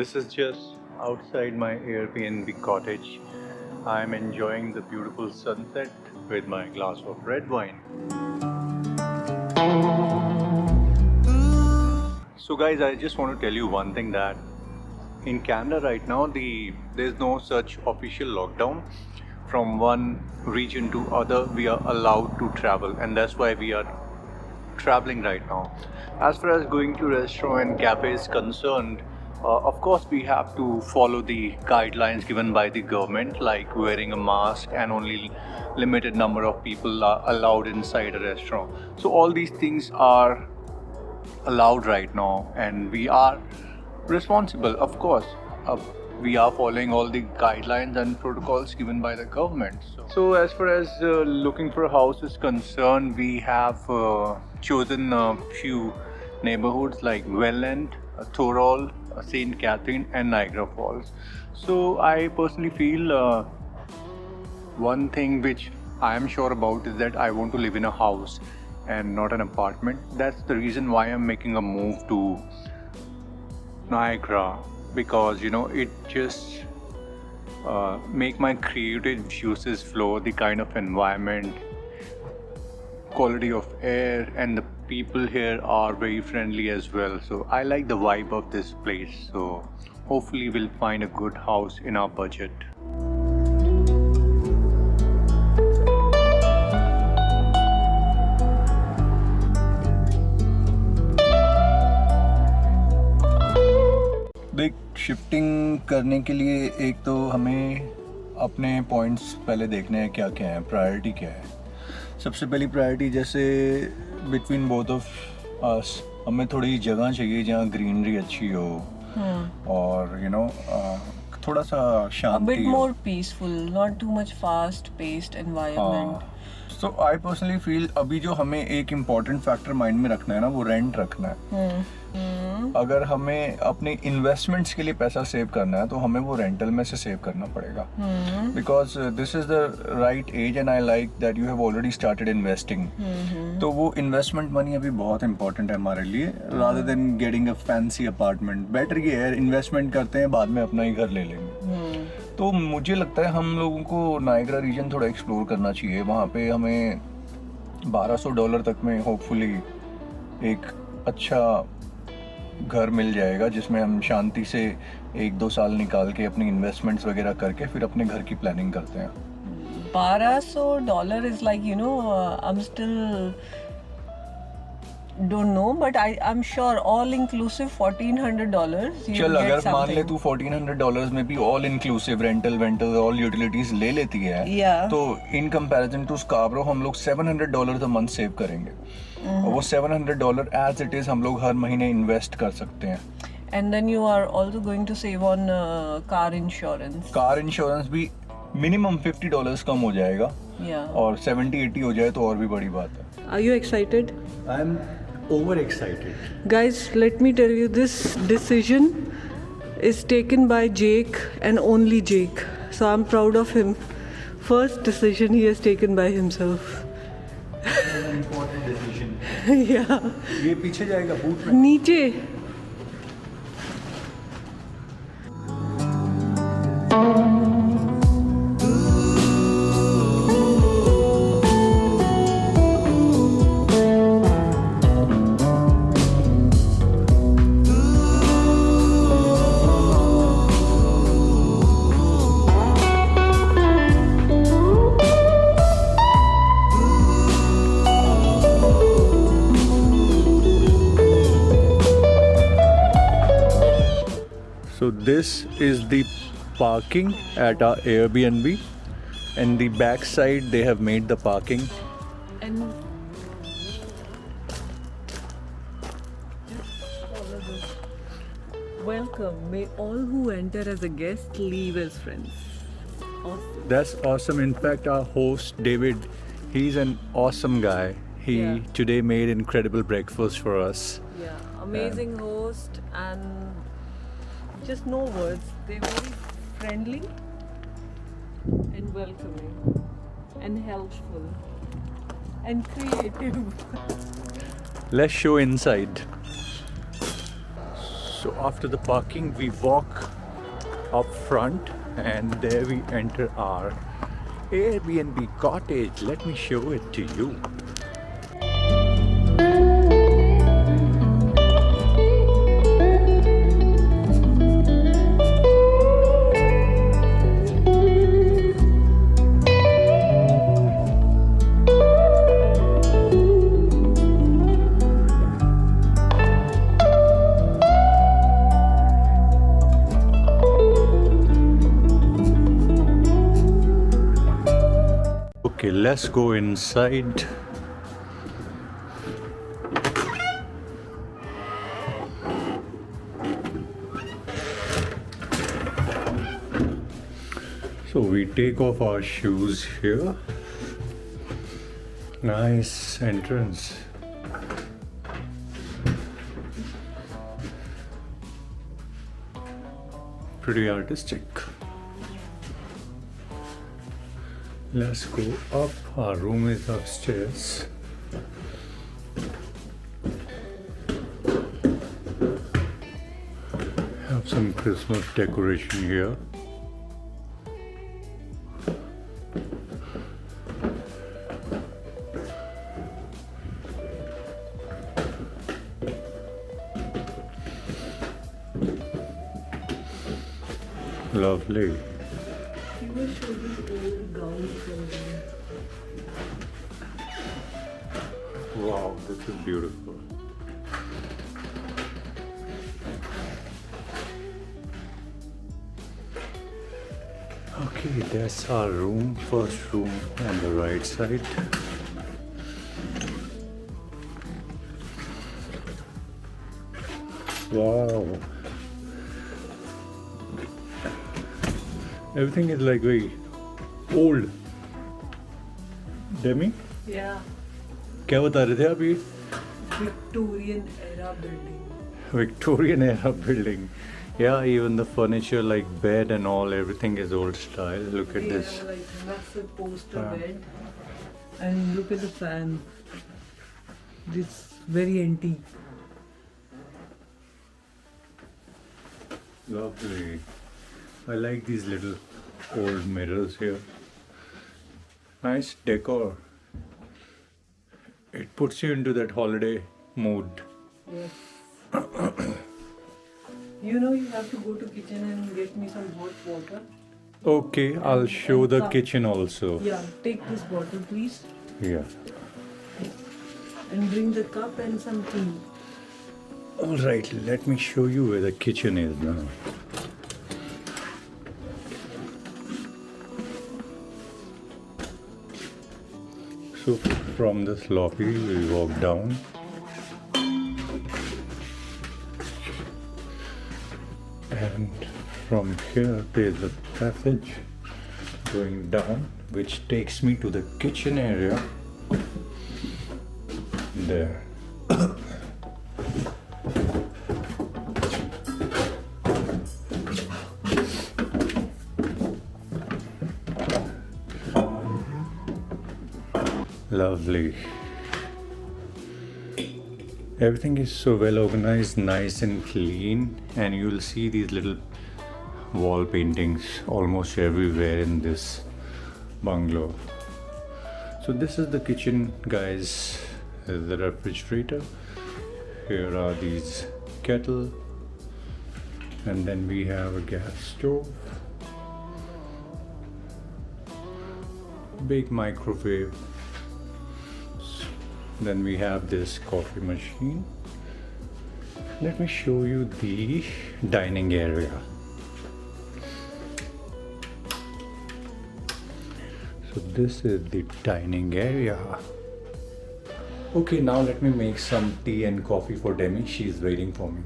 this is just outside my Airbnb cottage. I'm enjoying the beautiful sunset with my glass of red wine. So guys, I just want to tell you one thing, that in Canada right now there's no such official lockdown. From one region to other we are allowed to travel, and that's why we are traveling right now. As far as going to restaurant and cafe is concerned, of course we have to follow the guidelines given by the government, like wearing a mask and only limited number of people are allowed inside a restaurant. So all these things are allowed right now, and we are responsible, of course. uh, we are following all the guidelines and protocols given by the government. So as far as looking for a house is concerned, we have chosen a few neighborhoods like Welland, Thorol, St. Catherine and Niagara Falls. So I personally feel one thing which I am sure about is that I want to live in a house and not an apartment. That's the reason why I'm making a move to Niagara, because it just make my creative juices flow. The kind of environment, quality of air, and the people here are very friendly as well. So I like the vibe of this place. So hopefully we'll find a good house in our budget. देख, shifting करने के लिए एक तो हमें अपने points पहले देखने हैं क्या क्या है, प्रायोरिटी क्या है। सबसे पहली प्रायोरिटी, जैसे बिटवीन बोथ ऑफ अस हमें थोड़ी जगह चाहिए जहाँ ग्रीनरी अच्छी हो और थोड़ा सा शांति, a bit more peaceful, not too much fast paced environment. So I personally feel अभी जो हमें एक इम्पॉर्टेंट फैक्टर माइंड में रखना है ना, वो रेंट रखना है। अगर हमें अपने इन्वेस्टमेंट्स के लिए पैसा सेव करना है तो हमें वो रेंटल में से सेव करना पड़ेगा, because this is the right age and I like that you have already started investing. तो वो इन्वेस्टमेंट मनी अभी बहुत इंपॉर्टेंट है हमारे लिए, rather than getting a fancy apartment. Better ये है इन्वेस्टमेंट करते हैं, बाद में अपना ही घर ले लेंगे। तो मुझे लगता है हम लोगों को नाइग्रा रीजन थोड़ा एक्सप्लोर करना चाहिए। वहाँ पे हमें $1200 तक में होपफुली एक अच्छा घर मिल जाएगा, जिसमें हम शांति से 1-2 साल निकाल के अपनी इन्वेस्टमेंट्स वगैरह करके फिर अपने घर की प्लानिंग करते हैं। $1200 is like, I'm still don't know, but I'm sure all inclusive $1,400 you चल, get अगर मान something. ले तू $1,400 में भी all inclusive rental all utilities ले लेती है, Yeah. तो इन कंपैरिजन टू स्काब्रो हम लोग $700 अ मंथ सेव करेंगे। और वो $700 एज इट इज हम लोग हर महीने इन्वेस्ट कर सकते हैं। And then you are also going to save on car insurance. Car insurance भी मिनिमम $50 कम हो जाएगा, Yeah. और 70-80 हो जाए तो और भी बड़ी बात है। Are you excited? I am over excited. Guys, let me tell you, this decision is taken by Jake and only Jake. So I'm proud of him. First decision he has taken by himself. Important decision. Yeah. ये पीछे जाएगा boot में। नीचे. So this is the parking at our Airbnb, and the back side they have made the parking. And just follow this. Welcome. May all who enter as a guest leave as friends. Awesome. That's awesome. In fact, our host David, he's an awesome guy. He Yeah. today made incredible breakfast for us. Yeah, amazing host, and just no words. They're very friendly and welcoming and helpful and creative. Let's show inside. So after the parking, we walk up front and there we enter our Airbnb cottage. Let me show it to you. Okay, let's go inside. So we take off our shoes here. Nice entrance. Pretty artistic. Let's go up. Our room is upstairs. Have some Christmas decoration here. Lovely. You were showing old gowns earlier. Wow, this is beautiful. Okay, that's our room, first room on the right side. Wow. Everything is like very old. Demi? Yeah, क्या बता रहे थे आप ये? Victorian era building. Victorian era building. Yeah, even the furniture like bed and all, everything is old style. Look at this. Yeah, like massive poster Yeah. bed. And look at the fan. This very antique. Lovely. I like these little old mirrors here. Nice decor. It puts you into that holiday mood. Yes. You know, you have to go to kitchen and get me some hot water. Okay, I'll show the kitchen also. Yeah, take this bottle, please. Yeah. And bring the cup and some tea. All right, let me show you where the kitchen is now. So from this lobby, we walk down. And from here, there's a passage going down, which takes me to the kitchen area. There. Lovely. Everything is so well organized, nice and clean, and you'll see these little wall paintings almost everywhere in this bungalow. So this is the kitchen, guys. There's the refrigerator. Here are these kettle, and then we have a gas stove, big microwave. Then we have this coffee machine. Let me show you the dining area. So this is the dining area. Okay, now let me make some tea and coffee for Demi. She is waiting for me.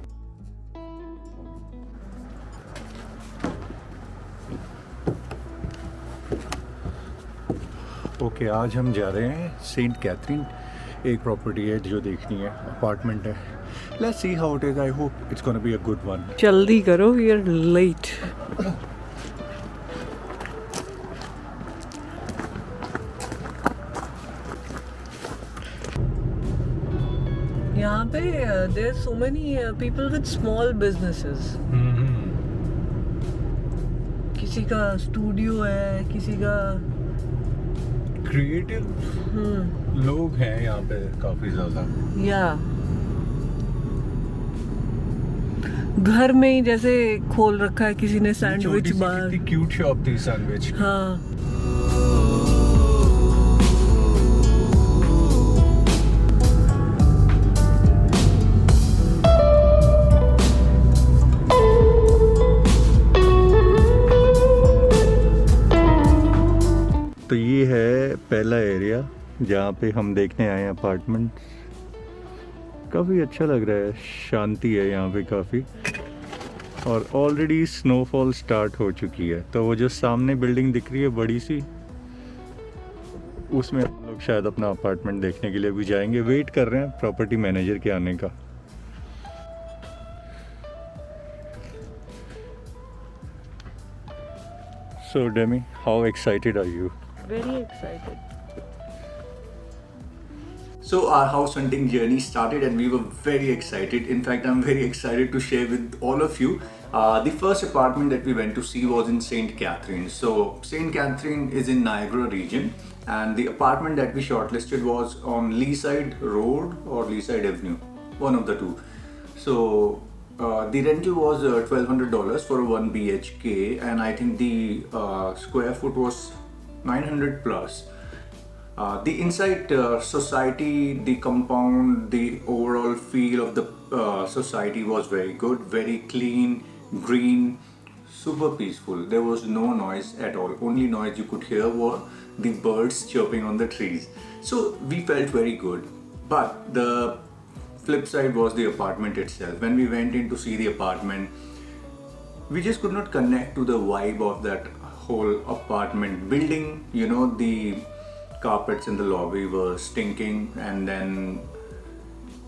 Okay आज हम जा रहे हैं Saint Catherine. एक property है जो देखनी है, अपार्टमेंट है. Let's see how it is. I hope it's gonna be a good one. जल्दी करो, we are late. यहाँ पे there are so many people with small businesses. किसी का स्टूडियो है, किसी का क्रिएटिव लोग हैं यहाँ पे काफी ज्यादा. या घर में ही जैसे खोल रखा है किसी ने सैंडविच बार. कितनी क्यूट शॉप थी सैंडविच. हाँ. तो ये है पहला एरिया जहाँ पे हम देखने आए अपार्टमेंट. काफ़ी अच्छा लग रहा है, शांति है यहाँ पे काफ़ी. और ऑलरेडी स्नोफॉल स्टार्ट हो चुकी है. तो वो जो सामने बिल्डिंग दिख रही है बड़ी सी, उसमें हम लोग शायद अपना अपार्टमेंट देखने के लिए भी जाएंगे. वेट कर रहे हैं प्रॉपर्टी मैनेजर के आने का. So Demi, how excited are you? Very excited. So our house hunting journey started and we were very excited. In fact, I'm very excited to share with all of you. The first apartment that we went to see was in St. Catherine. So St. Catherine is in Niagara region and the apartment that we shortlisted was on Leaside Road or Leaside Avenue, one of the two. So the rental was $1,200 for a 1 BHK and I think the square foot was 900 plus. The inside society, the compound, the overall feel of the society was very good, very clean, green, super peaceful. There was no noise at all. Only noise you could hear were the birds chirping on the trees. So we felt very good. But the flip side was the apartment itself. When we went in to see the apartment, we just could not connect to the vibe of that whole apartment building. You know, the carpets in the lobby were stinking and then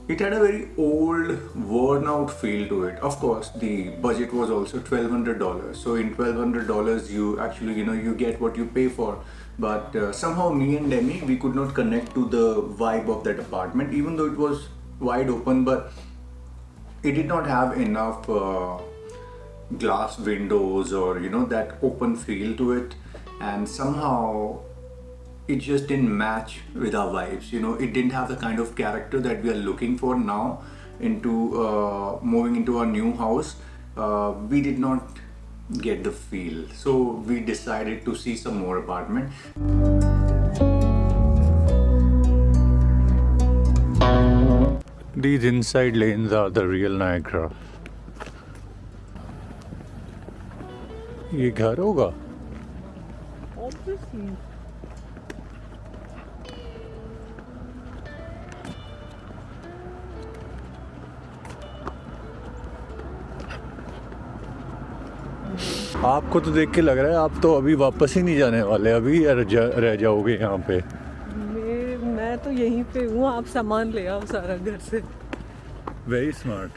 it had a very old, worn out feel to it. Of course, the budget was also $1,200. So in $1,200, you actually, you get what you pay for. But somehow me and Demi, we could not connect to the vibe of that apartment, even though it was wide open, but it did not have enough glass windows or that open feel to it, and somehow it just didn't match with our vibes. It didn't have the kind of character that we are looking for now into moving into our new house. We did not get the feel, so we decided to see some more apartment. These inside lanes are the real Niagara. ये घर होगा? Obviously. आपको तो देख के लग रहा है आप तो अभी वापस ही नहीं जाने वाले, अभी रह जाओगे यहाँ पे. मैं तो यहीं पे हूँ, आप सामान ले आओ सारा घर से. Very smart.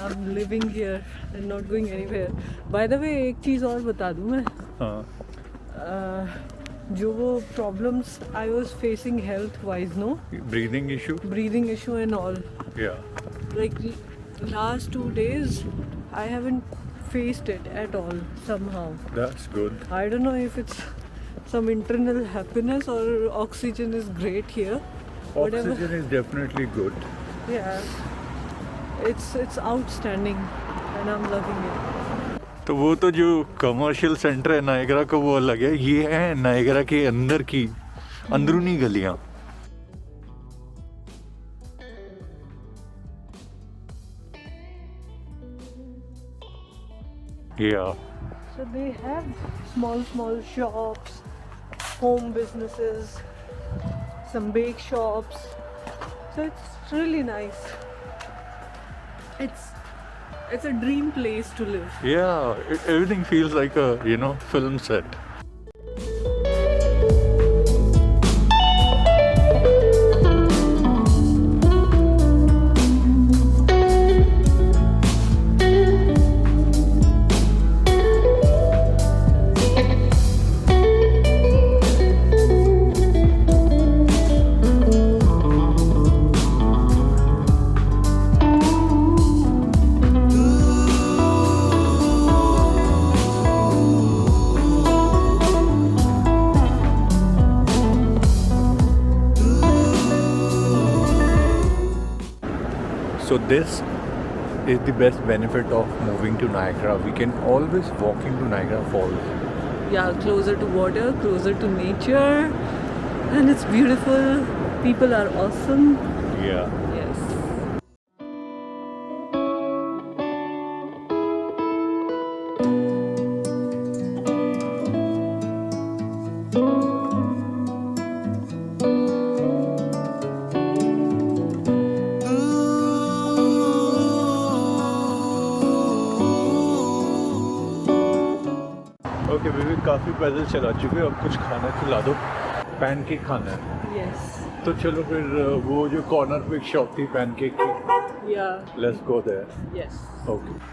I'm living here and not going anywhere. By the way, एक चीज़ और बता दूँ मैं. हाँ. जो वो problems I was facing health wise, no? Breathing issue? Breathing issue and all. Yeah. Like last 2 days, I haven't faced it at all somehow. That's good. I don't know if it's some internal happiness or oxygen is great here. Oxygen Whatever. is definitely good. Yeah. It's outstanding and I'm loving it. तो वो तो जो commercial centre है Niagara का वो अलग है, ये है नायगरा के अंदर की अंदरूनी गलियां. Yeah. So they have small shops, home businesses, some bake shops. So it's really nice. It's a dream place to live. Yeah, everything feels like a, film set. So this is the best benefit of moving to Niagara. We can always walk into Niagara Falls. Yeah, closer to water, closer to nature, and it's beautiful. People are awesome. Yeah. Yes. Okay baby, काफ़ी पैदल चला चुके हैं, अब कुछ खाना खिला दो। पैनकेक खाना है Yes. तो चलो फिर वो जो कॉर्नर पे एक शॉप थी पैनकेक की, Yeah. Let's go there. Yes. Okay.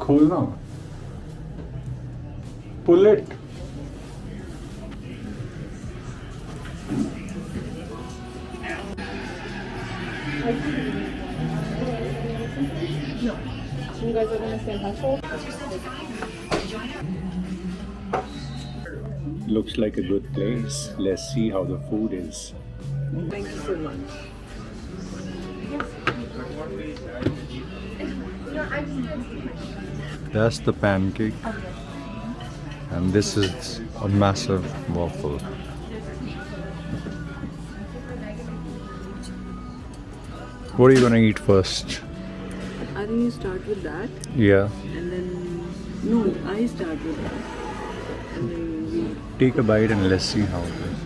खोलना, pull it. You guys are gonna stand household? Looks like a good place. Let's see how the food is. Thank you so much. That's the pancake, and this is a massive waffle. What are you gonna eat first? I think you start with that, Yeah. and then no, I start with that, and then we. Take a bite and let's see how it is.